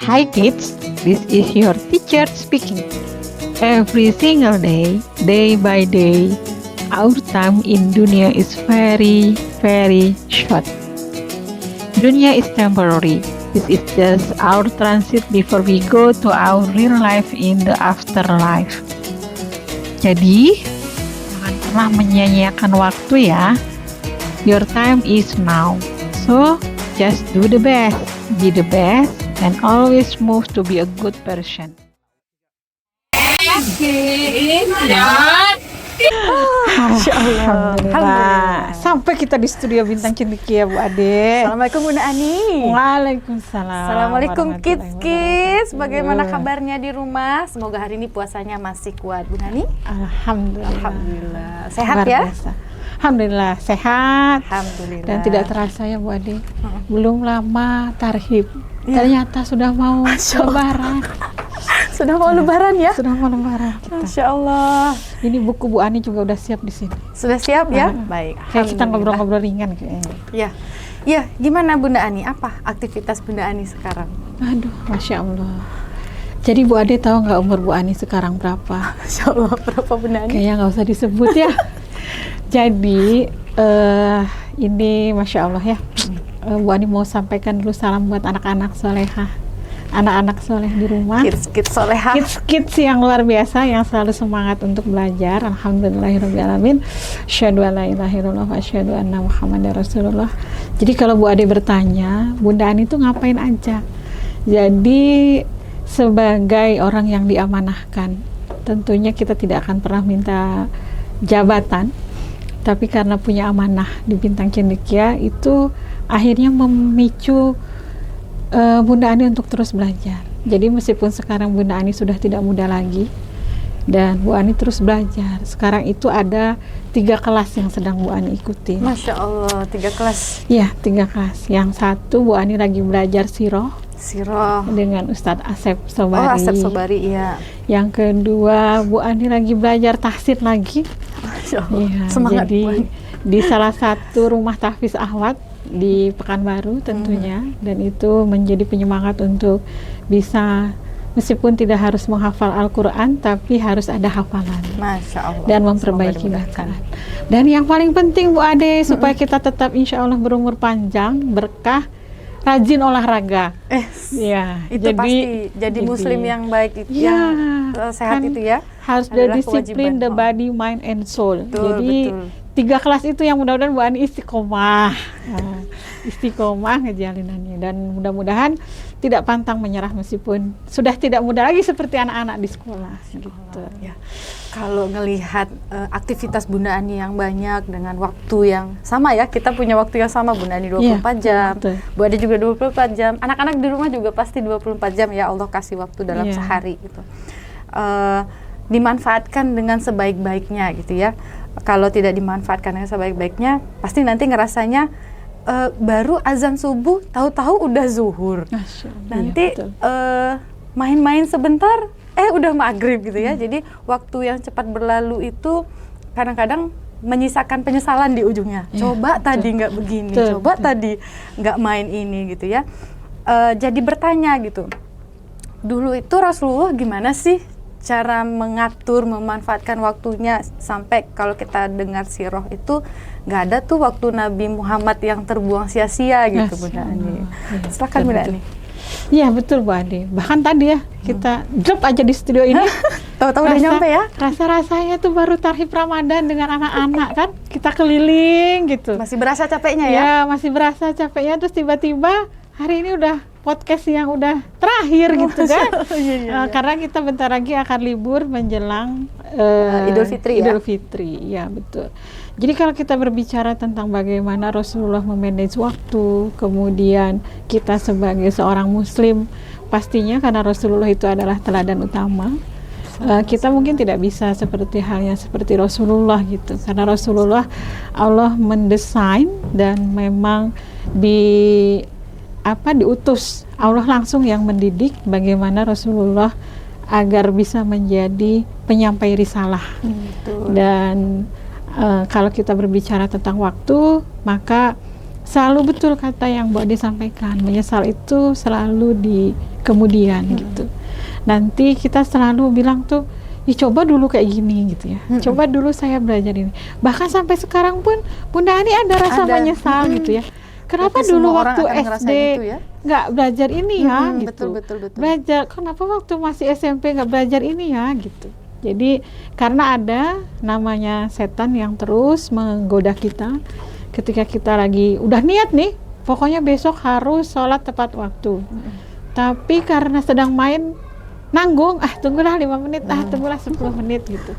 Hi kids, this is your teacher speaking. Every single day, day by day, our time in dunia is very, very short. Dunia is temporary. This is just our transit before we go to our real life in the afterlife. Jadi, jangan pernah menyia-nyiakan waktu ya. Your time is now. So, just do the best, be the best, and always move to be a good person. Alhamdulillah. Sampai kita di studio Bintang Cendekia, Bu Ade. Assalamualaikum Bunda Ani. Waalaikumsalam. Assalamualaikum warahmatullahi kids. wabarakatuh. Bagaimana kabarnya di rumah? Semoga hari ini puasanya masih kuat, Bunda Ani. Alhamdulillah. Sehat Luar ya? biasa. Alhamdulillah sehat. Alhamdulillah. Dan tidak terasa ya Bu Ade. Belum lama tarhib. Ternyata sudah mau lebaran. Sudah mau lebaran ya? Sudah mau lebaran kita. Masya Allah. Ini buku Bu Ani juga udah siap di sini. Sudah siap ya? Nah, Baik. Kayak kita Alhamdulillah. ngobrol-ngobrol ringan kayaknya. Ya. Ya, gimana Bunda Ani? Apa aktivitas Bunda Ani sekarang? Aduh, Masya Allah. Jadi Bu Ade tahu nggak umur Bu Ani sekarang berapa? Masya Allah, berapa Bunda Ani? Kayaknya nggak usah disebut ya. Jadi ini Masya Allah ya. Bu Ani mau sampaikan dulu salam buat anak-anak solehah, anak-anak soleh di rumah. Kids soleha. Kids yang luar biasa yang selalu semangat untuk belajar. Alhamdulillahirrahmanirrahim. Asyhadu an la ilaha illallah wa asyhadu anna Muhammadar Rasulullah. Jadi kalau Bu Ade bertanya, Bunda Ani itu ngapain aja? Jadi sebagai orang yang diamanahkan, tentunya kita tidak akan pernah minta jabatan, tapi karena punya amanah di Bintang Cendekia itu akhirnya memicu Bunda Ani untuk terus belajar. Jadi meskipun sekarang Bunda Ani sudah tidak muda lagi dan Bu Ani terus belajar. Sekarang itu ada 3 kelas yang sedang Bu Ani ikuti. Masya Allah, 3 kelas. Iya, 3 kelas. Yang satu Bu Ani lagi belajar siroh Siroh. dengan Ustadz Asep Oh, Sobari. Asep Sobari, iya. Yang kedua Bu Ani lagi belajar tahsid lagi. Masya Allah. Iya, Semangat jadi Bu Ani. di salah satu rumah tahfiz Ahwat di Pekanbaru tentunya, dan itu menjadi penyemangat untuk bisa meskipun tidak harus menghafal Al-Quran tapi harus ada hafalan Masya Allah. dan Semoga memperbaiki dimudahkan. bacaan. Dan yang paling penting Bu Ade supaya kita tetap insya Allah berumur panjang, berkah, rajin olahraga. Ya, Itu pasti jadi muslim yang baik itu, ya, yang sehat kan itu ya. harus adalah ada disiplin kewajiban. the body, mind, and soul. Betul, Jadi betul. 3 kelas itu yang mudah-mudahan Bu Ani istiqomah. Nah, istiqomah ngejalinannya, dan mudah-mudahan tidak pantang menyerah meskipun sudah tidak muda lagi seperti anak-anak di sekolah gitu. Ya. Kalau ngelihat aktivitas Bunda Ani yang banyak dengan waktu yang sama ya, kita punya waktu yang sama Bunda Ani 24 jam, betul. Bu Ade juga 24 jam, anak-anak di rumah juga pasti 24 jam ya Allah kasih waktu dalam Iya. sehari gitu. Dimanfaatkan dengan sebaik-baiknya gitu ya. Kalau tidak dimanfaatkan dengan sebaik-baiknya, pasti nanti ngerasanya baru azan subuh, tahu-tahu udah zuhur. Masya Allah, Nanti iya, betul. main-main sebentar, udah maghrib gitu ya. Jadi waktu yang cepat berlalu itu kadang-kadang menyisakan penyesalan di ujungnya. Iya, Coba betul. tadi nggak begini, Betul, coba betul. tadi nggak main ini gitu ya. Jadi bertanya gitu. Dulu itu Rasulullah gimana sih cara mengatur, memanfaatkan waktunya, sampai kalau kita dengar sirah itu nggak ada tuh waktu Nabi Muhammad yang terbuang sia-sia gitu Bunda Ani. Iya, Silakan betul, Bunda betul. Ani. Iya betul Bu Ade. Bahkan tadi ya kita drop aja di studio ini. Tahu-tahu udah nyampe ya? Rasa-rasanya tuh baru tarhib Ramadan dengan anak-anak kan. Kita keliling gitu. Masih berasa capeknya ya? Ya masih berasa capeknya, terus tiba-tiba hari ini udah podcast yang udah terakhir gitu kan. Iya. Karena kita bentar lagi akan libur menjelang Idul Fitri ya? Idul Fitri, ya betul. Jadi kalau kita berbicara tentang bagaimana Rasulullah memanage waktu, kemudian kita sebagai seorang muslim, pastinya karena Rasulullah itu adalah teladan utama, kita mungkin tidak bisa seperti halnya seperti Rasulullah gitu. Karena Rasulullah Allah mendesain dan memang diutus Allah langsung yang mendidik bagaimana Rasulullah agar bisa menjadi penyampai risalah. Betul. Dan kalau kita berbicara tentang waktu, maka selalu betul kata yang Bu Ade sampaikan, menyesal itu selalu di kemudian gitu. Nanti kita selalu bilang tuh, ya coba dulu kayak gini gitu ya, coba dulu saya belajar ini. Bahkan sampai sekarang pun Bunda Ani ada rasa menyesal gitu ya. Kenapa Berarti dulu semua waktu orang akan ngerasain SD itu ya? nggak belajar ini ya gitu. Betul. Belajar, kenapa waktu masih SMP nggak belajar ini ya gitu. Jadi karena ada namanya setan yang terus menggoda kita ketika kita lagi udah niat nih, pokoknya besok harus sholat tepat waktu. Tapi karena sedang main, nanggung, tunggulah 5 menit, tunggulah 10 menit gitu.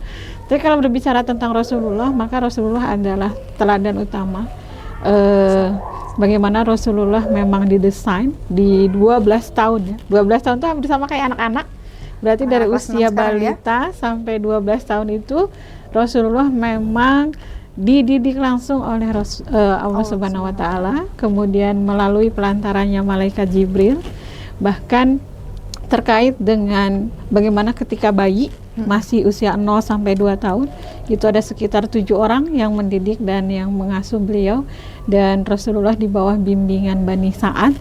Tapi kalau berbicara tentang Rasulullah, maka Rasulullah adalah teladan utama. Bagaimana Rasulullah memang didesain di 12 tahun ya. 12 tahun itu hampir sama kayak anak-anak. Berarti dari usia balita sampai 12 tahun itu Rasulullah memang dididik langsung oleh Allah Subhanahu wa taala, kemudian melalui pelantarannya malaikat Jibril. Bahkan terkait dengan bagaimana ketika bayi masih usia 0 sampai 2 tahun itu ada sekitar 7 orang yang mendidik dan yang mengasuh beliau, dan Rasulullah di bawah bimbingan Bani Sa'ad.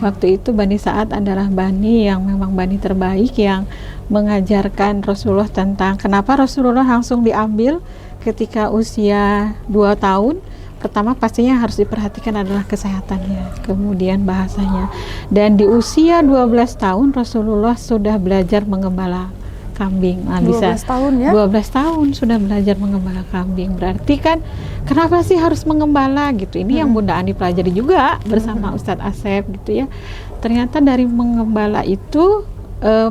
Waktu itu Bani Sa'ad adalah bani yang memang bani terbaik yang mengajarkan Rasulullah tentang kenapa Rasulullah langsung diambil ketika usia 2 tahun. Pertama pastinya harus diperhatikan adalah kesehatannya, kemudian bahasanya. Dan di usia 12 tahun Rasulullah sudah belajar mengembala kambing. 12 tahun ya? 12 tahun sudah belajar mengembala kambing. Berarti kan kenapa sih harus mengembala gitu? Ini yang Bunda Ani pelajari juga bersama Ustadz Asep gitu ya. Ternyata dari mengembala itu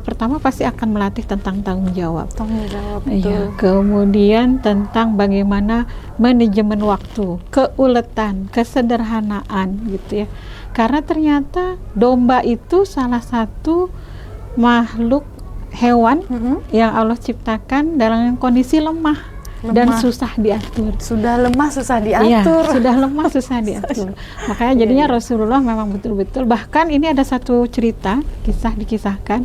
pertama pasti akan melatih tentang tanggung jawab. Iya. Kemudian tentang bagaimana manajemen waktu, keuletan, kesederhanaan gitu ya. Karena ternyata domba itu salah satu makhluk hewan yang Allah ciptakan dalam kondisi lemah dan susah diatur. Sudah lemah susah diatur. Iya, sudah lemah susah diatur. Makanya jadinya Rasulullah memang betul-betul, bahkan ini ada satu cerita, kisah dikisahkan.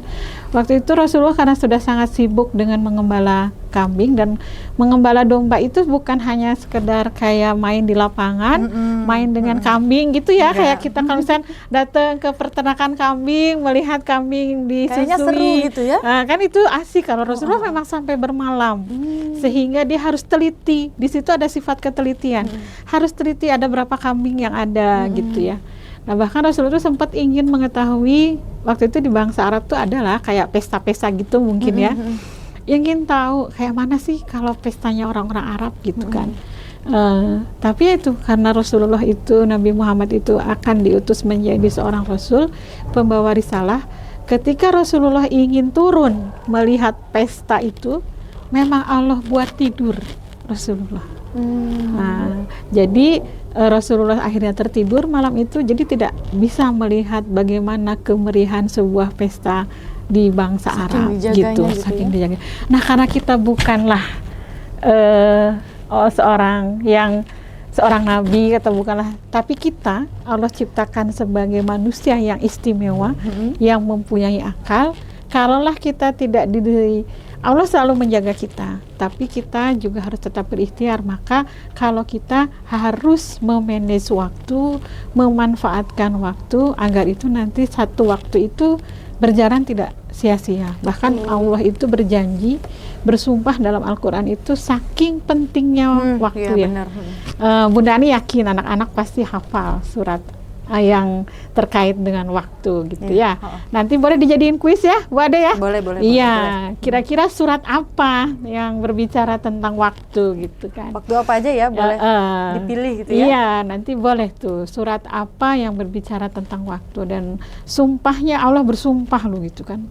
Waktu itu Rasulullah karena sudah sangat sibuk dengan mengembala kambing, dan mengembala domba itu bukan hanya sekedar kayak main di lapangan, main dengan kambing gitu ya. Kayak kita kalau misalnya datang ke peternakan kambing, melihat kambing disusui. Kayaknya seru gitu ya. Kan itu asik. Kalau Rasulullah memang sampai bermalam. Sehingga dia harus teliti. Di situ ada sifat ketelitian. Harus teliti ada berapa kambing yang ada gitu ya. Nah, bahkan Rasulullah itu sempat ingin mengetahui, waktu itu di bangsa Arab tuh adalah kayak pesta-pesta gitu mungkin ya. Ingin tahu kayak mana sih kalau pestanya orang-orang Arab gitu kan. Tapi itu karena Rasulullah itu, Nabi Muhammad itu akan diutus menjadi seorang Rasul, pembawa risalah. Ketika Rasulullah ingin turun melihat pesta itu, memang Allah buat tidur Rasulullah. Jadi Rasulullah akhirnya tertidur malam itu, jadi tidak bisa melihat bagaimana kemeriahan sebuah pesta di bangsa Arab gitu, saking dijaga. Nah, karena kita bukanlah seorang nabi atau bukanlah, tapi kita Allah ciptakan sebagai manusia yang istimewa, yang mempunyai akal. Kalaulah kita tidak Allah selalu menjaga kita, tapi kita juga harus tetap berikhtiar. Maka kalau kita harus memanage waktu, memanfaatkan waktu agar itu nanti satu waktu itu berjalan tidak sia-sia. Bahkan Allah itu berjanji, bersumpah dalam Al-Quran itu saking pentingnya waktu ya. Benar. Bunda Ani yakin anak-anak pasti hafal surat yang terkait dengan waktu gitu ya. Nanti boleh dijadiin kuis ya, Bu Ade ya? Boleh. Iya, kira-kira surat apa yang berbicara tentang waktu gitu kan? Waktu apa aja ya, boleh dipilih gitu ya? Iya, nanti boleh tuh surat apa yang berbicara tentang waktu, dan sumpahnya Allah bersumpah loh gitu kan.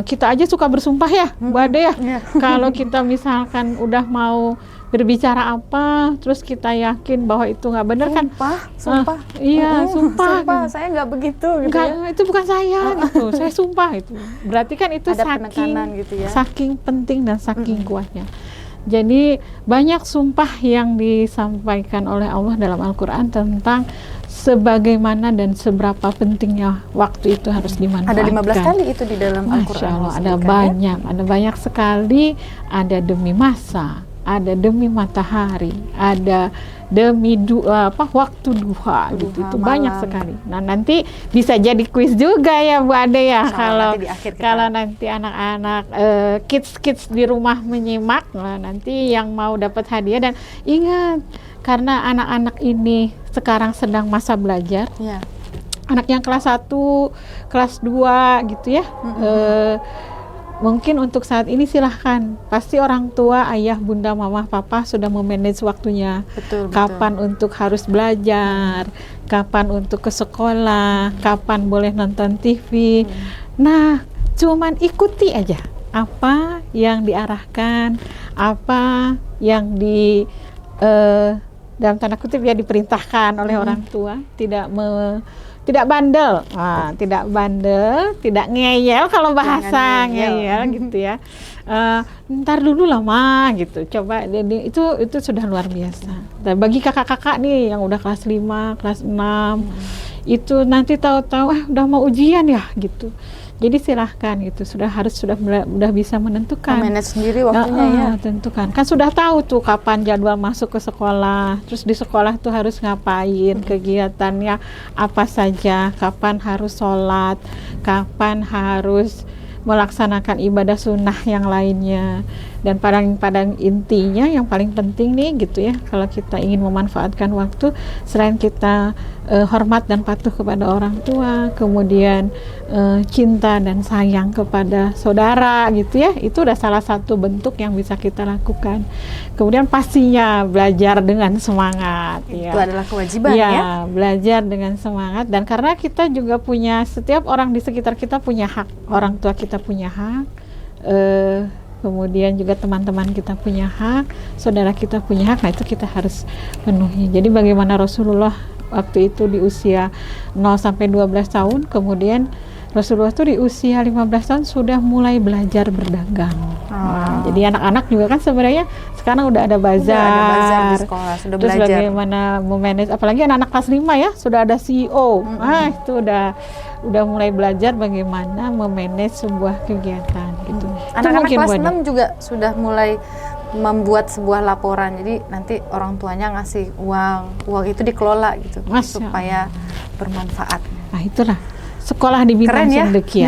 Kita aja suka bersumpah ya, Bu Ade ya? Kalau kita misalkan udah mau berbicara apa, terus kita yakin bahwa itu nggak benar kan? Sumpah. Iya, sumpah. Gitu. Saya nggak begitu gitu ya. Itu bukan saya gitu. Saya sumpah itu. Berarti kan itu ada penekanan gitu ya. Saking penting dan saking kuatnya. Jadi banyak sumpah yang disampaikan oleh Allah dalam Al-Quran tentang sebagaimana dan seberapa pentingnya waktu itu harus dimanfaatkan. Ada 15 kali itu di dalam Al-Quran. Masya Allah, ada banyak sekali. Ada demi masa, ada demi matahari, ada demi waktu duha gitu. Itu malam. banyak sekali. Nah, nanti bisa jadi kuis juga ya Bu Ade ya, kalau nanti anak-anak kids di rumah menyimak, nah, nanti yang mau dapat hadiah. Dan ingat, karena anak-anak ini sekarang sedang masa belajar. Ya. Anak yang kelas 1, kelas 2 gitu ya. Mungkin untuk saat ini silahkan, pasti orang tua, ayah, bunda, mama, papa sudah memanage waktunya. Betul. Kapan untuk harus belajar, kapan untuk ke sekolah, kapan boleh nonton TV. Nah, cuman ikuti aja apa yang diarahkan, apa yang dalam tanda kutip ya diperintahkan oleh orang tua. Tidak bandel, tidak ngeyel, kalau bahasa ngeyel gitu ya. Ntar dulu lah Ma gitu. Coba itu sudah luar biasa. Dan bagi kakak-kakak nih yang udah kelas 5, kelas 6, itu nanti tahu-tahu udah mau ujian ya gitu. Jadi silahkan gitu, sudah bisa menentukan. Manage sendiri waktunya ya. Tentukan. Kan sudah tahu tuh kapan jadwal masuk ke sekolah. Terus di sekolah tuh harus ngapain, kegiatannya apa saja, kapan harus sholat, kapan harus melaksanakan ibadah sunnah yang lainnya. Dan pada intinya yang paling penting nih gitu ya, kalau kita ingin memanfaatkan waktu, selain kita hormat dan patuh kepada orang tua, kemudian cinta dan sayang kepada saudara gitu ya, itu udah salah satu bentuk yang bisa kita lakukan. Kemudian pastinya belajar dengan semangat. Itu adalah kewajiban ya. Belajar dengan semangat, dan karena kita juga setiap orang di sekitar kita punya hak, orang tua kita punya hak, kemudian juga teman-teman kita punya hak, saudara kita punya hak. Nah, itu kita harus penuhi. Jadi bagaimana Rasulullah waktu itu di usia 0 sampai 12 tahun, kemudian Rasulullah itu di usia 15 tahun sudah mulai belajar berdagang. Nah, jadi anak-anak juga kan sebenarnya sekarang udah ada bazar di sekolah, sudah terus belajar bagaimana memanage, apalagi anak-anak kelas 5 ya, sudah ada CEO. Itu udah mulai belajar bagaimana memanage sebuah kegiatan gitu. Anak-anak kelas 6 juga sudah mulai membuat sebuah laporan, jadi nanti orang tuanya ngasih uang itu dikelola gitu, supaya bermanfaat. Nah, itulah sekolah di Bintang Cendekia.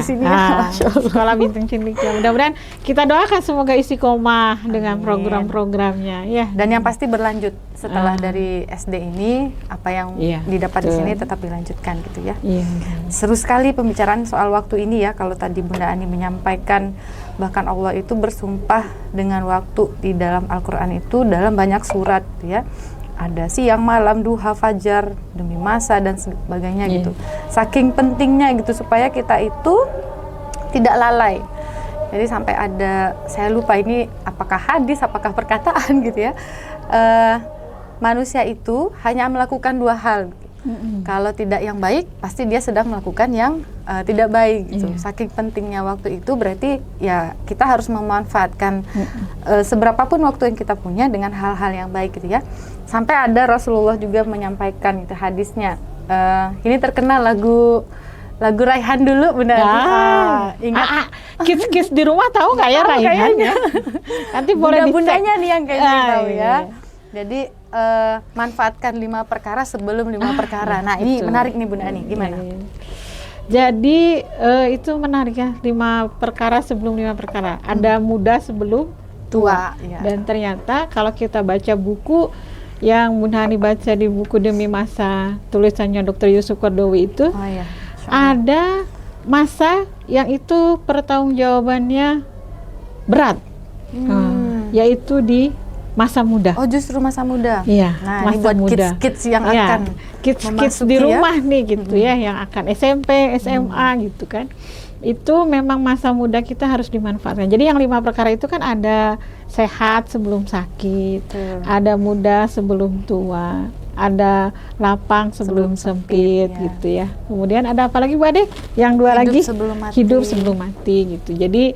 Sekolah Bintang Cendekia. Mudah-mudahan kita doakan semoga istiqomah dengan program-programnya ya. Dan yang pasti berlanjut setelah dari SD ini, apa yang didapat di sini tetap dilanjutkan gitu ya. Seru sekali pembicaraan soal waktu ini ya. Kalau tadi Bunda Ani menyampaikan bahkan Allah itu bersumpah dengan waktu di dalam Al-Qur'an itu dalam banyak surat ya. Ada siang, malam, duha, fajar, demi masa dan sebagainya gitu. Saking pentingnya gitu supaya kita itu tidak lalai. Jadi sampai ada, saya lupa ini apakah hadis, apakah perkataan gitu ya. Manusia itu hanya melakukan 2 hal. Kalau tidak yang baik, pasti dia sedang melakukan yang tidak baik gitu. Saking pentingnya waktu itu, berarti ya kita harus memanfaatkan seberapapun waktu yang kita punya dengan hal-hal yang baik gitu ya. Sampai ada Rasulullah juga menyampaikan itu hadisnya. Ini terkenal lagu Raihan dulu Bunda. Ingat kids di rumah tahu nggak ya Raihan ya? Nanti boleh dicek. Bundanya nih yang kayaknya tahu ya. Jadi manfaatkan 5 perkara sebelum 5 perkara. Nah, ini menarik nih Bunda Ani, gimana? Jadi itu menarik ya, 5 perkara sebelum 5 perkara. Ada muda sebelum tua. Dan ternyata kalau kita baca buku yang Bunda Ani baca di buku Demi Masa, tulisannya Dr. Yusuf Qaradawi itu, ada masa yang itu pertanggungjawabannya berat, yaitu di masa muda. Oh, justru masa muda. Iya, nah, masa ini buat muda. Kids yang akan kids di rumah nih gitu ya, yang akan SMP, SMA gitu kan. Itu memang masa muda kita harus dimanfaatkan. Jadi yang 5 perkara itu kan ada sehat sebelum sakit, ada muda sebelum tua, ada lapang sebelum sempit ya. gitu ya. Kemudian ada apa lagi Bu Ade? Yang dua lagi sebelum mati. hidup sebelum mati gitu. Jadi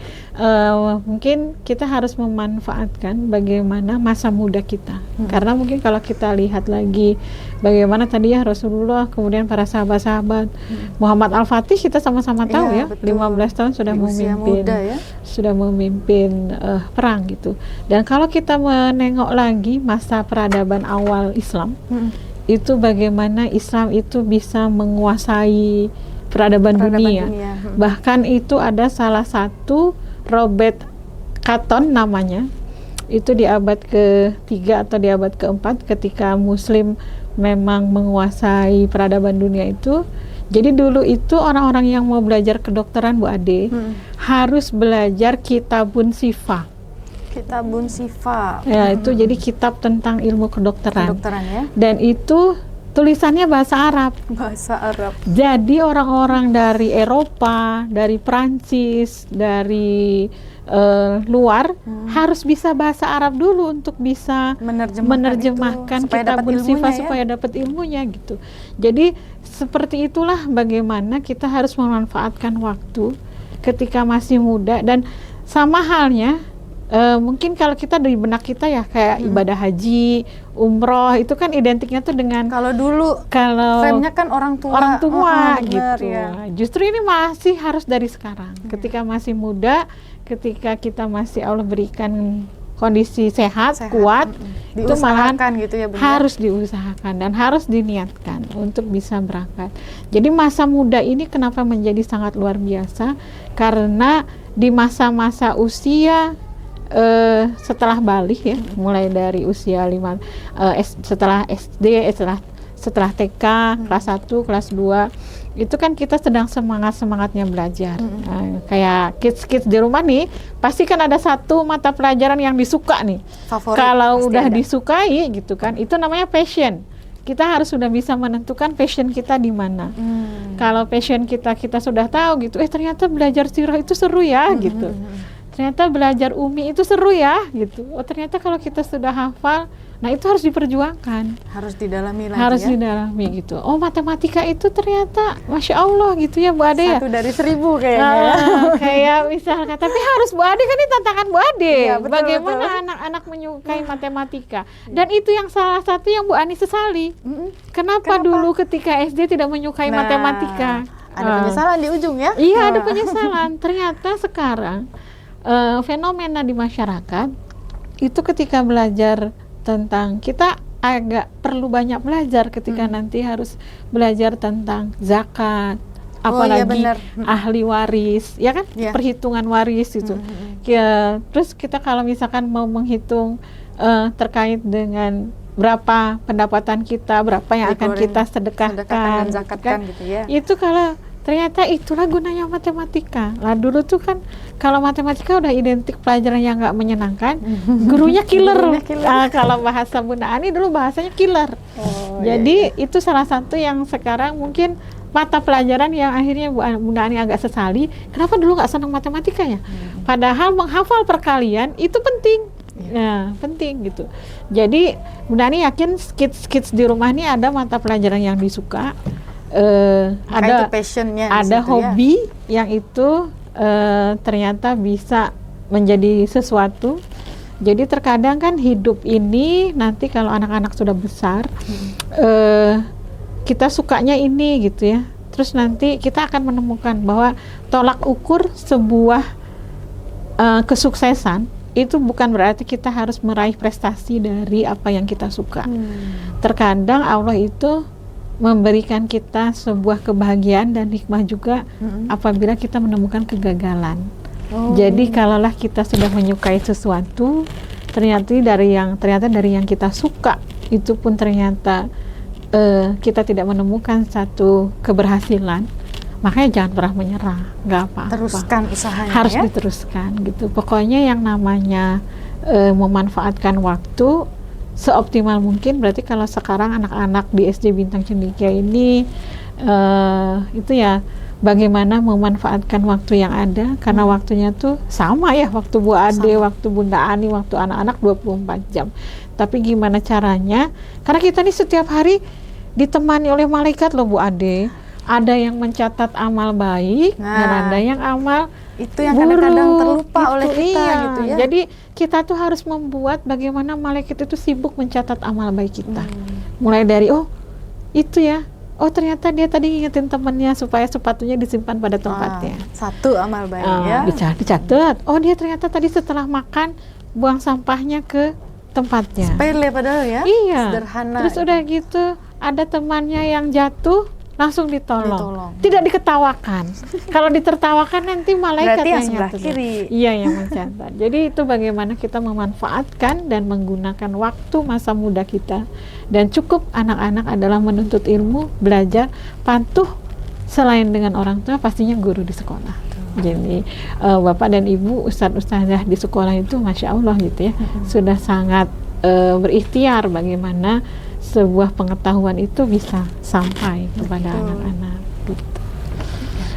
mungkin kita harus memanfaatkan bagaimana masa muda kita. Karena mungkin kalau kita lihat lagi bagaimana tadi ya Rasulullah, kemudian para sahabat-sahabat, Muhammad Al-Fatih kita sama-sama tahu ya, betul. 15 tahun sudah Di usia memimpin muda ya. sudah memimpin perang gitu. Dan kalau kita menengok lagi masa peradaban awal Islam, itu bagaimana Islam itu bisa menguasai peradaban dunia. Bahkan itu ada salah satu Robert Cotton namanya, itu di abad ke-3 atau di abad ke-4 ketika Muslim memang menguasai peradaban dunia itu. Jadi dulu itu orang-orang yang mau belajar kedokteran Bu Ade harus belajar Kitabun Sifa. Kitabun Sifa. Ya, itu jadi kitab tentang ilmu kedokteran. Kedokteran ya. Dan itu tulisannya bahasa Arab. Bahasa Arab. Jadi orang-orang dari Eropa, dari Prancis, dari luar harus bisa bahasa Arab dulu untuk bisa menerjemahkan Kitabun Sifa supaya dapat ilmunya gitu. Jadi seperti itulah bagaimana kita harus memanfaatkan waktu ketika masih muda. Dan sama halnya mungkin kalau kita dari benak kita ya kayak ibadah haji, umroh itu kan identiknya tuh dengan kalau dulu frame-nya kan orang tua gitu. Ya. Justru ini masih harus dari sekarang. Ketika masih muda, ketika kita masih Allah berikan kondisi sehat. Kuat, itu malahan gitu ya, harus diusahakan dan harus diniatkan untuk bisa berangkat. Jadi masa muda ini kenapa menjadi sangat luar biasa? Karena di masa-masa usia setelah balik ya, mulai dari usia 5 setelah SD, setelah TK, kelas 1, kelas 2, itu kan kita sedang semangat-semangatnya belajar. Kayak kids di rumah nih, pasti kan ada satu mata pelajaran yang disuka nih. Favorit, kalau udah disukai gitu kan, itu namanya passion. Kita harus sudah bisa menentukan passion kita di mana. Kalau passion kita sudah tahu gitu, ternyata belajar sirah itu seru ya gitu. Ternyata belajar Umi itu seru ya gitu. Oh ternyata kalau kita sudah hafal, nah itu harus diperjuangkan. Harus didalami lagi. Harus didalami gitu. Oh matematika itu ternyata Masya Allah gitu ya Bu Ade ya. 1 dari 1000 kayaknya. Kayak misalnya, tapi harus Bu Ade kan ini tantangan Bu Ade. Ya, betul, bagaimana anak-anak menyukai matematika. Dan itu yang salah satu yang Bu Ani sesali. Kenapa dulu ketika SD tidak menyukai matematika? Ada penyesalan di ujung ya? Iya ada penyesalan. Ternyata sekarang fenomena di masyarakat itu ketika belajar tentang, kita agak perlu banyak belajar ketika nanti harus belajar tentang zakat, apalagi ahli waris, ya kan, perhitungan waris itu. Terus kita kalau misalkan mau menghitung terkait dengan berapa pendapatan kita, berapa yang akan kita sedekahkan, zakatkan gitu ya. Itu kalau ternyata itulah gunanya matematika. Lah dulu tuh kan kalau matematika udah identik pelajaran yang nggak menyenangkan, gurunya killer. Kalau bahasa Bunda Ani dulu bahasanya killer. Jadi itu salah satu yang sekarang mungkin mata pelajaran yang akhirnya Bunda Ani agak sesali. Kenapa dulu nggak senang matematika ya? Padahal menghafal perkalian itu penting. Ya, penting gitu. Jadi Bunda Ani yakin kids di rumah ini ada mata pelajaran yang disuka. Ada passionnya, ada hobi yang itu ternyata bisa menjadi sesuatu. Jadi terkadang kan hidup ini nanti kalau anak-anak sudah besar, kita sukanya ini gitu ya. Terus nanti kita akan menemukan bahwa tolak ukur sebuah kesuksesan itu bukan berarti kita harus meraih prestasi dari apa yang kita suka. Terkadang Allah itu memberikan kita sebuah kebahagiaan dan hikmah juga apabila kita menemukan kegagalan. Jadi kalaulah kita sudah menyukai sesuatu, ternyata dari yang kita suka itu pun ternyata kita tidak menemukan satu keberhasilan, makanya jangan pernah menyerah, nggak apa-apa. Teruskan usahanya, harus diteruskan gitu. Pokoknya yang namanya memanfaatkan waktu seoptimal mungkin. Berarti kalau sekarang anak-anak di SD Bintang Cendekia ini itu ya bagaimana memanfaatkan waktu yang ada, karena waktunya tuh sama ya, waktu Bu Ade, waktu Bunda Ani, waktu anak-anak 24 jam. Tapi gimana caranya? Karena kita nih setiap hari ditemani oleh malaikat loh Bu Ade. Ada yang mencatat amal baik, dan ada yang amal itu yang buruk. kadang-kadang terlupa oleh kita Iya. gitu ya. Jadi kita tuh harus membuat bagaimana malaikat itu sibuk mencatat amal baik kita. Mulai dari itu ya, ternyata dia tadi ngingetin temennya supaya sepatunya disimpan pada tempatnya. Satu amal baik ya. Dicatat. Dia ternyata tadi setelah makan buang sampahnya ke tempatnya. Sepele padahal ya. Iya. Sederhana. Terus udah gitu ada temannya yang jatuh, langsung ditolong. Tidak diketawakan. Kalau ditertawakan nanti malaikat berarti yang yang sebelah nyatet. kiri. Iya, yang mencatat. Jadi itu bagaimana kita memanfaatkan dan menggunakan waktu masa muda kita. Dan cukup anak-anak adalah menuntut ilmu, belajar, patuh. Selain dengan orang tua, pastinya guru di sekolah. Jadi Bapak dan Ibu, Ustadz-ustadzah di sekolah itu Masya Allah gitu ya, sudah sangat berikhtiar bagaimana sebuah pengetahuan itu bisa sampai kepada anak-anak gitu.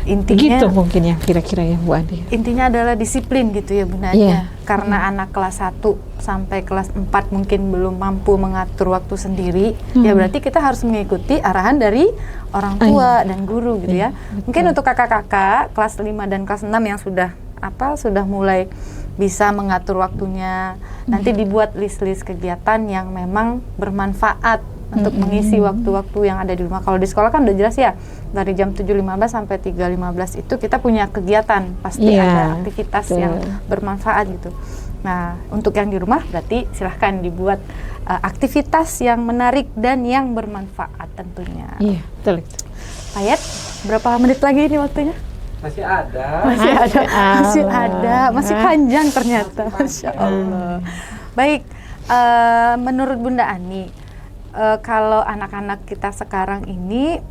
Intinya Gitu mungkin ya kira-kira ya Bu Ade. Intinya adalah disiplin gitu ya Bunda. Iya. Karena anak kelas 1 sampai kelas 4 mungkin belum mampu mengatur waktu sendiri, ya berarti kita harus mengikuti arahan dari orang tua dan guru gitu ya. Mungkin untuk kakak-kakak kelas 5 dan kelas 6 yang sudah mulai bisa mengatur waktunya, nanti dibuat list-list kegiatan yang memang bermanfaat untuk mengisi waktu-waktu yang ada di rumah. Kalau di sekolah kan udah jelas ya, dari jam 7.15 sampai 3.15 itu kita punya kegiatan, pasti ada aktivitas yang bermanfaat gitu. Nah, untuk yang di rumah berarti silahkan dibuat aktivitas yang menarik dan yang bermanfaat tentunya. Iya, betul. Payet, berapa menit lagi ini waktunya? Masih ada. Masih panjang ternyata. Masya Allah. Baik, menurut Bunda Ani, kalau anak-anak kita sekarang ini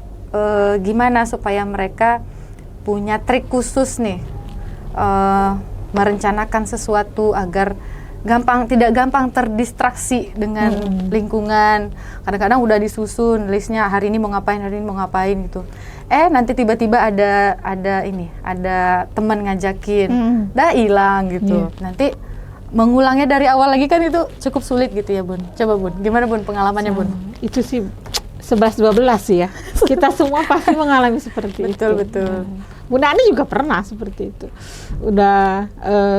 gimana supaya mereka punya trik khusus nih merencanakan sesuatu agar tidak gampang terdistraksi dengan lingkungan. Kadang-kadang udah disusun listnya, hari ini mau ngapain gitu. Nanti tiba-tiba ada teman ngajakin, dah hilang gitu. Nanti mengulangnya dari awal lagi kan itu cukup sulit gitu ya Bun. Coba Bun, gimana Bun pengalamannya Bun? Itu sih 11-12 sih ya. Kita semua pasti mengalami seperti itu. Betul. Bunda Ani juga pernah seperti itu. Udah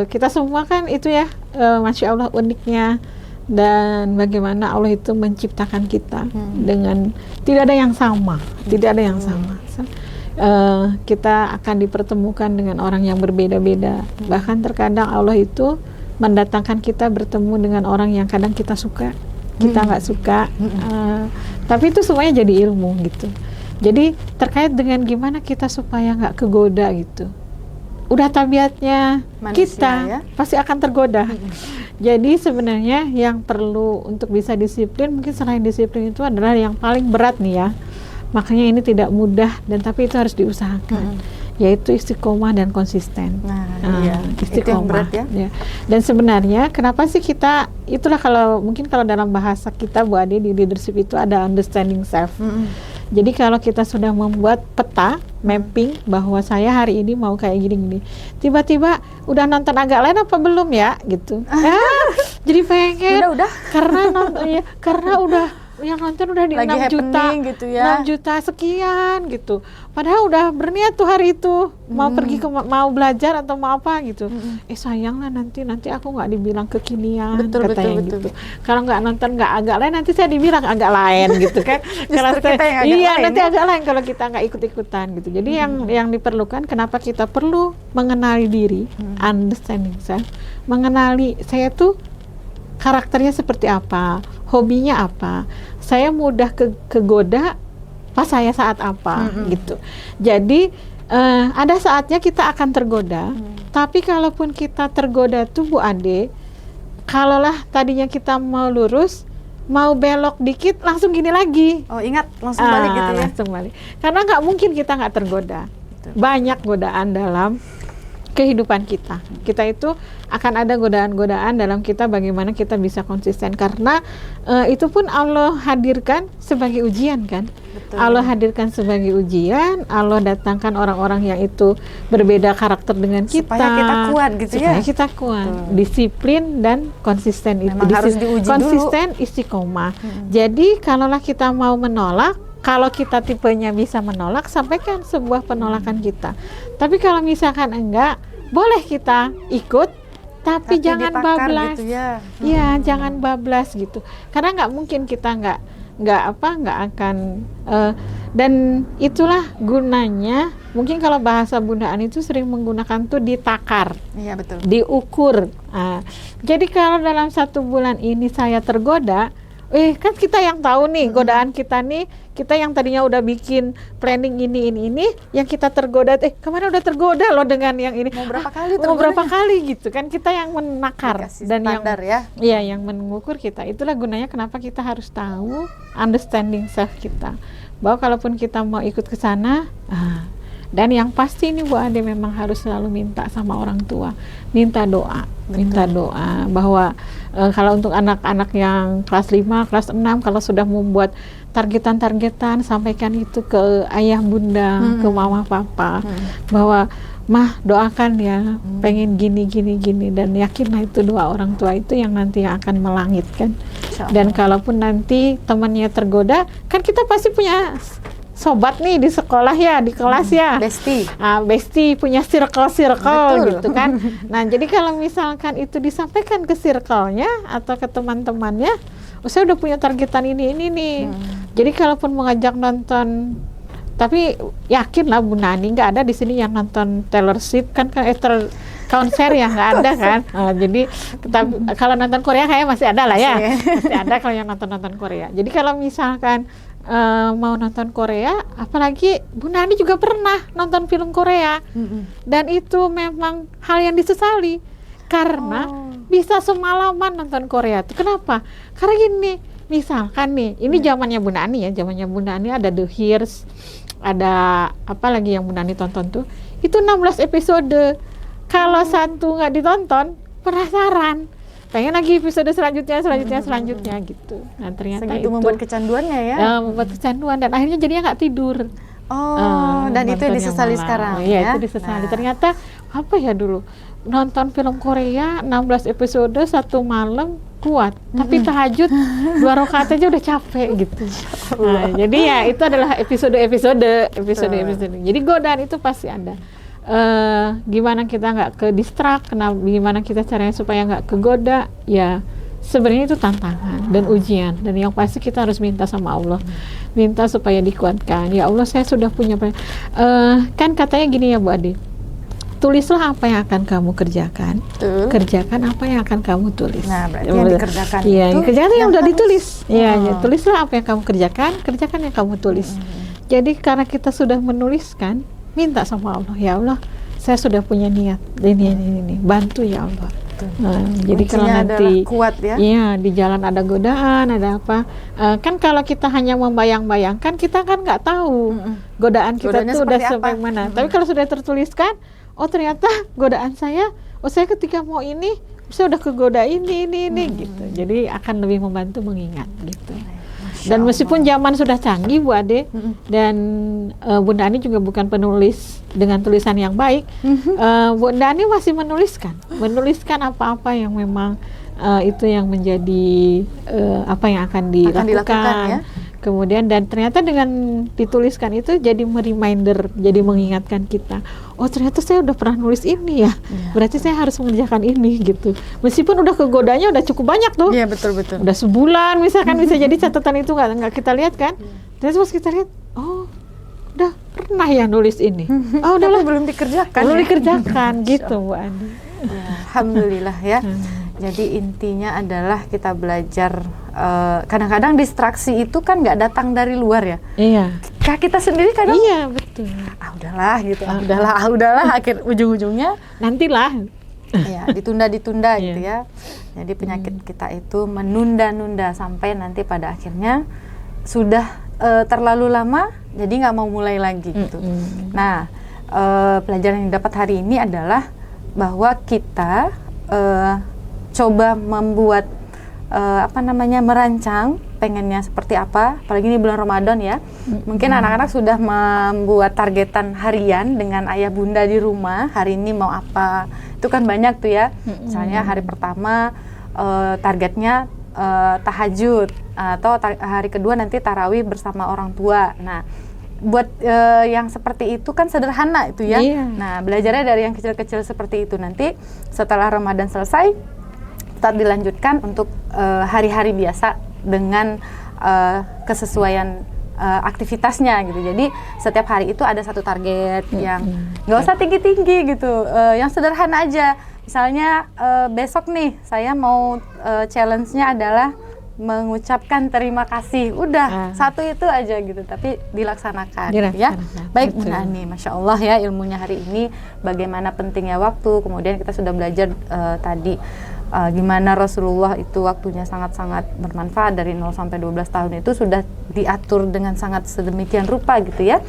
kita semua kan itu ya, Masya Allah uniknya, dan bagaimana Allah itu menciptakan kita dengan tidak ada yang sama, kita akan dipertemukan dengan orang yang berbeda-beda. Bahkan terkadang Allah itu mendatangkan kita bertemu dengan orang yang kadang kita suka, kita nggak suka, tapi itu semuanya jadi ilmu gitu. Jadi terkait dengan gimana kita supaya nggak kegoda gitu. Udah tabiatnya manusia, kita ya? pasti akan tergoda. Jadi sebenarnya yang perlu untuk bisa disiplin, mungkin selain disiplin itu adalah yang paling berat nih ya. Makanya ini tidak mudah, dan tapi itu harus diusahakan, yaitu istiqomah dan konsisten. Iya, istiqomah. itu yang berat ya. Dan sebenarnya kenapa sih kita, itulah kalau dalam bahasa kita Bu Ade di leadership itu ada understanding self. Jadi kalau kita sudah membuat peta, mapping bahwa saya hari ini mau kayak gini-gini, tiba-tiba udah nonton agak lain apa belum ya gitu. Jadi pengen udah. karena udah yang nonton udah di lagi 6 juta gitu ya. 6 juta sekian gitu. Padahal udah berniat tuh hari itu mau pergi mau belajar atau mau apa gitu. Sayang lah nanti aku nggak dibilang kekinian, katanya gitu. Kalau nggak nonton nggak agak lain, nanti saya dibilang agak lain gitu kan. Nanti agak lain kalau kita nggak ikut-ikutan gitu. Jadi yang diperlukan, kenapa kita perlu mengenali diri, understanding self, mengenali saya tuh karakternya seperti apa, hobinya apa, saya mudah kegoda pas saya saat apa gitu. Jadi ada saatnya kita akan tergoda, tapi kalaupun kita tergoda tuh Bu Ade, kalaulah tadinya kita mau lurus, mau belok dikit langsung gini lagi. Ingat langsung balik gitu ya. Langsung balik. Karena nggak mungkin kita nggak tergoda. Banyak godaan dalam kehidupan kita. Kita itu akan ada godaan-godaan dalam kita bagaimana kita bisa konsisten, karena itu pun Allah hadirkan sebagai ujian kan. Betul. Allah hadirkan sebagai ujian, Allah datangkan orang-orang yang itu berbeda karakter dengan kita. Supaya kita kuat gitu supaya ya. kita kuat. Betul. Disiplin dan konsisten itu. Memang harus diuji konsisten, istiqomah. Jadi kalaulah kita mau menolak, kalau kita tipenya bisa menolak, sampaikan sebuah penolakan kita. Tapi kalau misalkan enggak, boleh kita ikut, tapi jangan dibakar bablas. gitu ya. Iya, jangan bablas gitu. Karena nggak mungkin kita nggak akan dan itulah gunanya. Mungkin kalau bahasa Bunda Ani itu sering menggunakan tuh ditakar, Iya betul. diukur. Jadi kalau dalam 1 bulan ini saya tergoda, kan kita yang tahu nih godaan kita nih, kita yang tadinya udah bikin planning ini, yang kita tergoda, kemarin udah tergoda loh dengan yang ini. Mau berapa kali Mau berapa kali gitu kan, kita yang menakar Dikasih dan standar ya. Iya, yang mengukur kita. Itulah gunanya kenapa kita harus tahu understanding self kita. Bahwa kalaupun kita mau ikut ke sana, dan yang pasti ini Bu Ade memang harus selalu minta sama orang tua, minta doa bahwa kalau untuk anak-anak yang kelas 5, kelas 6, kalau sudah membuat targetan, sampaikan itu ke ayah bunda, ke mama papa, bahwa mah doakan ya, pengen gini, dan yakinlah itu doa orang tua itu yang nanti akan melangitkan. Dan kalaupun nanti temannya tergoda, kan kita pasti punya sobat nih di sekolah ya, di kelas ya, bestie punya circle gitu kan. Nah jadi kalau misalkan itu disampaikan ke circle-nya atau ke teman-temannya, saya udah punya targetan ini nih. Jadi kalaupun mengajak nonton, tapi yakin lah Bu Nani nggak ada di sini yang nonton Taylor Swift kan konser ya, nggak ada kan. Jadi kalau nonton Korea kayak masih ada lah ya, masih ada kalau yang nonton Korea. Jadi kalau misalkan mau nonton Korea, apalagi Bu Nani juga pernah nonton film Korea, dan itu memang hal yang disesali karena bisa semalaman nonton Korea. Itu kenapa? Karena gini, misalkan nih, ini zamannya Bu Nani ya, zamannya Bu Nani ada The Hears, ada apa lagi yang Bu Nani tonton tuh, itu 16 episode. Kalau satu nggak ditonton, penasaran, pengen lagi episode selanjutnya gitu. Nah ternyata segitu itu membuat kecanduannya ya. Membuat kecanduan, dan akhirnya jadinya nggak tidur. Dan itu yang disesali sekarang ya. ya. Itu disesali. Ternyata apa ya, dulu nonton film Korea 16 episode 1 malam kuat, tapi tahajud 2 rakaat aja udah capek gitu. Nah, jadi ya itu adalah episode. Jadi godaan itu pasti ada. Gimana kita nggak ke distract, gimana kita caranya supaya nggak kegoda, ya sebenarnya itu tantangan dan ujian, dan yang pasti kita harus minta sama Allah, minta supaya dikuatkan. Ya Allah, saya sudah punya kan katanya gini ya Bu Ade, tulislah apa yang akan kamu kerjakan, kerjakan apa yang akan kamu tulis. Nah berarti yang dikerjakan itu kerjakan yang udah ditulis. Ya, tulislah apa yang kamu kerjakan yang kamu tulis. Jadi karena kita sudah menuliskan, minta sama Allah, ya Allah, saya sudah punya niat ini, bantu ya Allah. Jadi kalau nanti kuat ya. Iya, di jalan ada godaan, ada apa, kan kalau kita hanya membayang-bayangkan, kita kan nggak tahu godaan kita tuh udah sampai mana. Tapi kalau sudah tertuliskan, oh ternyata godaan saya, saya ketika mau ini, saya udah kegoda ini gitu. Jadi akan lebih membantu mengingat gitu. Dan meskipun zaman sudah canggih Bu Ade, dan Bunda Ani juga bukan penulis dengan tulisan yang baik, Bunda Ani masih menuliskan apa-apa yang memang itu yang menjadi apa yang akan dilakukan ya? Kemudian dan ternyata dengan dituliskan itu jadi reminder, jadi mengingatkan kita, oh ternyata saya udah pernah nulis ini ya, berarti saya harus mengerjakan ini gitu. Meskipun udah kegodanya udah cukup banyak tuh. Iya betul. Udah sebulan misalkan bisa jadi catatan itu nggak kita lihat kan. Terus pas kita lihat, oh udah pernah ya nulis ini. Oh udahlah, belum dikerjakan. Gitu Bu Andi. Ya, alhamdulillah ya. Jadi intinya adalah kita belajar, kadang-kadang distraksi itu kan nggak datang dari luar ya. Iya. Kita sendiri kadang. Iya betul. Udahlah gitu. Udahlah. Akhir ujung-ujungnya nantilah. Ya ditunda gitu ya. Jadi penyakit kita itu menunda-nunda sampai nanti pada akhirnya sudah terlalu lama, jadi nggak mau mulai lagi gitu. Nah, pelajaran yang dapat hari ini adalah bahwa kita coba membuat merancang pengennya seperti apa, apalagi ini bulan Ramadan ya. Mungkin anak-anak sudah membuat targetan harian dengan ayah bunda di rumah, hari ini mau apa. Itu kan banyak tuh ya. Misalnya hari pertama targetnya tahajud, atau hari kedua nanti tarawih bersama orang tua. Nah, buat yang seperti itu kan sederhana itu ya. Nah, belajarnya dari yang kecil-kecil seperti itu. Nanti setelah Ramadan selesai, tetap dilanjutkan untuk hari-hari biasa dengan kesesuaian aktivitasnya gitu. Jadi setiap hari itu ada satu target yang nggak usah tinggi-tinggi gitu, yang sederhana aja. Misalnya besok nih saya mau challenge-nya adalah mengucapkan terima kasih. Udah satu itu aja gitu, tapi dilaksanakan. Ya. Baik Bu Nani, Masya Allah ya ilmunya hari ini, bagaimana pentingnya waktu. Kemudian kita sudah belajar tadi gimana Rasulullah itu waktunya sangat-sangat bermanfaat, dari 0 sampai 12 tahun itu sudah diatur dengan sangat sedemikian rupa gitu ya.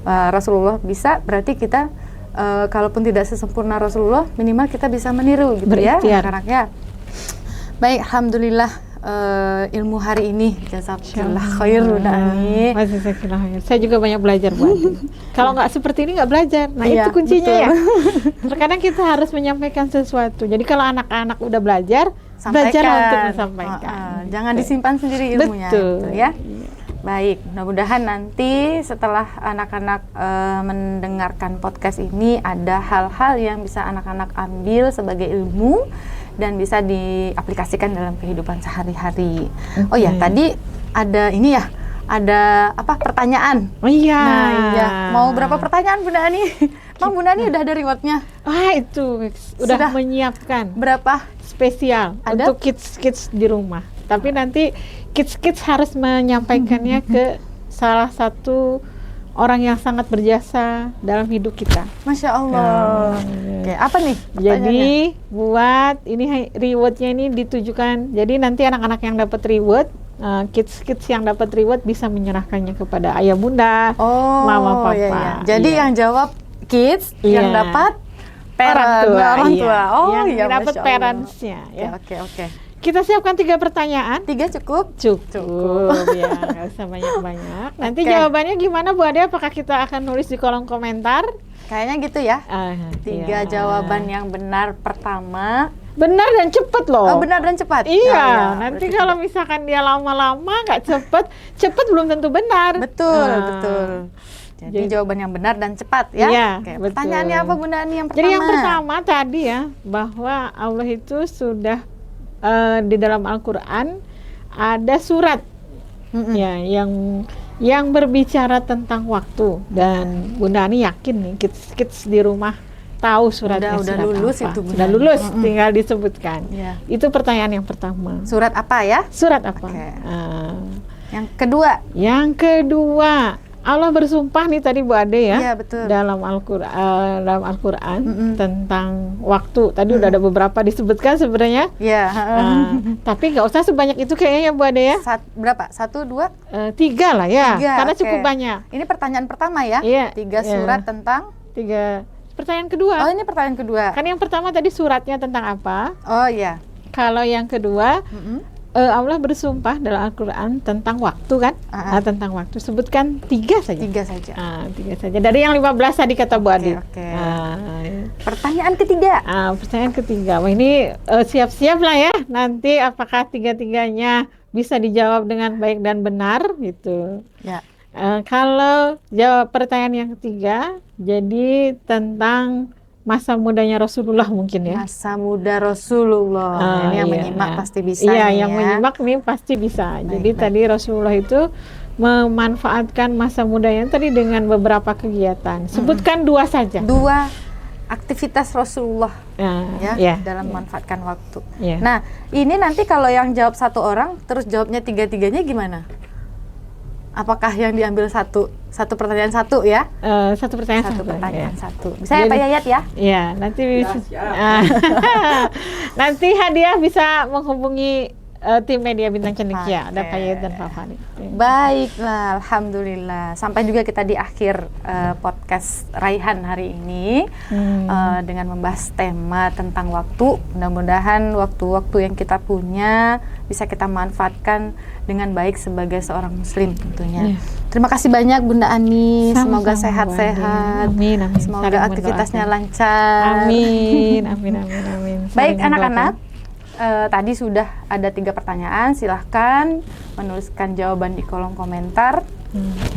Rasulullah bisa, berarti kita kalaupun tidak sesempurna Rasulullah, minimal kita bisa meniru gitu ya anak-anaknya. Baik, alhamdulillah ilmu hari ini jazakallah khair Bu Nani. Saya juga banyak belajar Bu Adi. Kalau nggak seperti ini nggak belajar. Nah itu kuncinya ya. Terkadang kita harus menyampaikan sesuatu. Jadi kalau anak-anak udah belajar, belajarlah untuk menyampaikan. Jangan disimpan sendiri ilmunya. Betul. Gitu ya. Baik, mudah-mudahan nanti setelah anak-anak mendengarkan podcast ini ada hal-hal yang bisa anak-anak ambil sebagai ilmu dan bisa diaplikasikan dalam kehidupan sehari-hari. Oh ya, tadi ada ini ya, ada pertanyaan. Oh iya. Nah, iya. Mau berapa pertanyaan Bu Nani? Bang, Bu Nani udah ada rewardnya? Itu sudah menyiapkan. Berapa? Spesial ada? Untuk kids-kids di rumah. Tapi nanti kids harus menyampaikannya ke salah satu orang yang sangat berjasa dalam hidup kita. Masya Allah. Oke, apa nih? Jadi buat ini rewardnya ini ditujukan. Jadi nanti anak-anak yang dapat reward, kids yang dapat reward bisa menyerahkannya kepada ayah bunda, mama papa. Iya. Jadi yang jawab kids, yang dapat orang tua. Yang dapat parentsnya. Ya. Oke. Kita siapkan 3 pertanyaan. 3 cukup? Cukup ya, nggak usah banyak-banyak. Nanti jawabannya gimana Bu Ade? Apakah kita akan nulis di kolom komentar? Kayaknya gitu ya. 3 jawaban yang benar pertama. Benar dan cepat loh. Oh, benar dan cepat? Iya, nanti kalau misalkan dia lama-lama nggak cepat belum tentu benar. Betul. Jadi jawaban yang benar dan cepat ya. Iya, betul. Pertanyaannya apa Bu Nani yang pertama? Jadi yang pertama tadi ya, bahwa Allah itu sudah di dalam Al-Quran ada surat ya yang berbicara tentang waktu, dan Bunda Ani yakin nih kids di rumah tahu suratnya udah lulus apa. Sudah lulus, tinggal disebutkan. Itu pertanyaan yang pertama. Surat apa ya? Surat apa? Yang kedua? Yang kedua, Allah bersumpah nih tadi Bu Ade ya, betul. dalam Al-Quran tentang waktu. Tadi udah ada beberapa disebutkan sebenarnya. Tapi nggak usah sebanyak itu kayaknya Bu Ade ya. Berapa? 1, 2? 3 lah ya, karena cukup banyak. Ini pertanyaan pertama ya? 3 surat tentang? 3. Pertanyaan kedua. Oh, ini pertanyaan kedua. Kan yang pertama tadi suratnya tentang apa? Oh iya. Kalau yang kedua, Allah bersumpah dalam Al-Quran tentang waktu kan? Tentang waktu. Sebutkan 3 saja. 3 saja. 3 saja. Dari yang 15 tadi kata Bu Adi. Pertanyaan ketiga. Pertanyaan ketiga. Wah, ini siap-siap lah ya. Nanti apakah 3-tiganya bisa dijawab dengan baik dan benar gitu. Ya. Kalau jawab pertanyaan yang ketiga, jadi tentang masa mudanya Rasulullah mungkin ya. Masa muda Rasulullah. Ini yang menyimak pasti bisa. Iya, yang menyimak nih pasti bisa. Jadi tadi Rasulullah itu memanfaatkan masa mudanya tadi dengan beberapa kegiatan. Sebutkan 2 saja. 2 aktivitas Rasulullah dalam memanfaatkan waktu. Nah, ini nanti kalau yang jawab 1 orang, terus jawabnya 3-tiganya gimana? Apakah yang diambil satu pertanyaan 1 ya? 1 pertanyaan 1. Bisa ya Pak Yayat ya? Iya, nanti bisa. Nanti hadiah bisa menghubungi tim media Bintang Cendekia, ada Oke. Pak Yayat dan Pak Fani. Baiklah, alhamdulillah. Sampai juga kita di akhir podcast Raihan hari ini dengan membahas tema tentang waktu. Mudah-mudahan waktu-waktu yang kita punya bisa kita manfaatkan dengan baik sebagai seorang muslim tentunya. Iya. Terima kasih banyak Bunda Ani. Sama-sama, Semoga Bu sehat-sehat. Andi. Amin. Semoga Saling aktivitasnya mendoakan. lancar. Amin. Baik Saling anak-anak, mendoakan. tadi sudah ada 3 pertanyaan. Silahkan menuliskan jawaban di kolom komentar.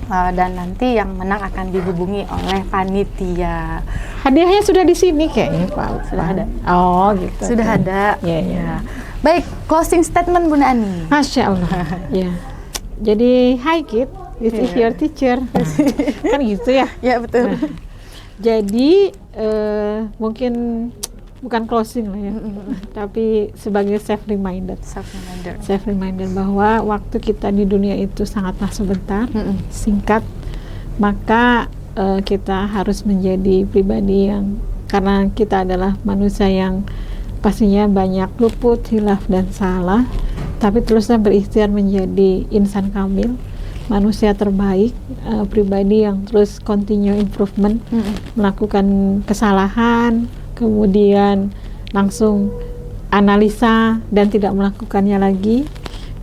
Dan nanti yang menang akan dihubungi oleh panitia. Hadiahnya sudah di sini kayaknya Pak. Sudah ada. Oh gitu. Sudah ada. Iya, iya. Ya. Baik, closing statement Bunda Ani. Masya Allah. Ya. Jadi, hi kid, this is Iya. your teacher. Kan gitu ya. Ya betul. Nah, jadi mungkin bukan closing lah ya, tapi sebagai self reminder. Self reminder bahwa waktu kita di dunia itu sangatlah sebentar, singkat. Maka kita harus menjadi pribadi yang, karena kita adalah manusia yang pastinya banyak luput, hilaf dan salah, tapi teruslah berikhtiar menjadi insan kamil, manusia terbaik, pribadi yang terus continue improvement, melakukan kesalahan, kemudian langsung analisa dan tidak melakukannya lagi.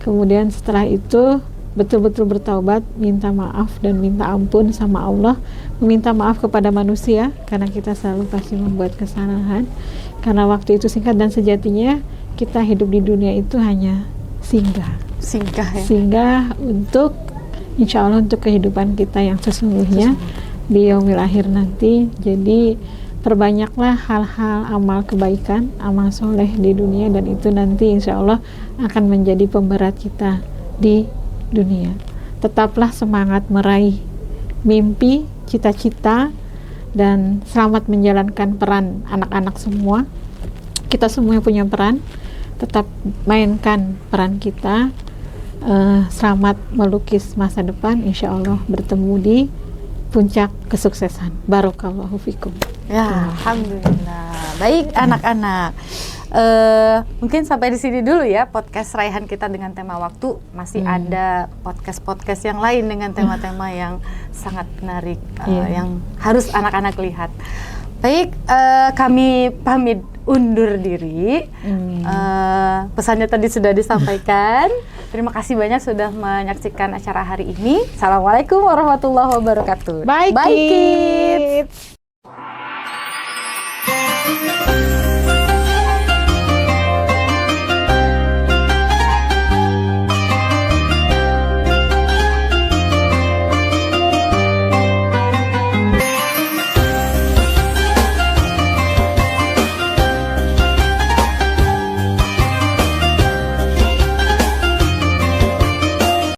Kemudian setelah itu betul-betul bertaubat, minta maaf dan minta ampun sama Allah, meminta maaf kepada manusia karena kita selalu pasti membuat kesalahan. Karena waktu itu singkat dan sejatinya kita hidup di dunia itu hanya singgah. Singgah ya. Singgah untuk insya Allah untuk kehidupan kita yang sesungguhnya di yaumil akhir nanti. Jadi perbanyaklah hal-hal amal kebaikan, amal soleh di dunia, dan itu nanti insya Allah akan menjadi pemberat kita di dunia. Tetaplah semangat meraih mimpi, cita-cita, dan selamat menjalankan peran anak-anak semua. Kita semua punya peran, tetap mainkan peran kita. Selamat melukis masa depan, insya Allah bertemu di puncak kesuksesan. Barakallahu fikum. Ya, alhamdulillah. Baik anak-anak. Mungkin sampai di sini dulu ya podcast Raihan kita dengan tema waktu. Masih ada podcast-podcast yang lain dengan tema-tema yang sangat menarik, yang harus anak-anak lihat. Baik, kami pamit undur diri. Pesannya tadi sudah disampaikan. Terima kasih banyak sudah menyaksikan acara hari ini. Assalamualaikum warahmatullahi wabarakatuh. Bye, Bye kids. kids.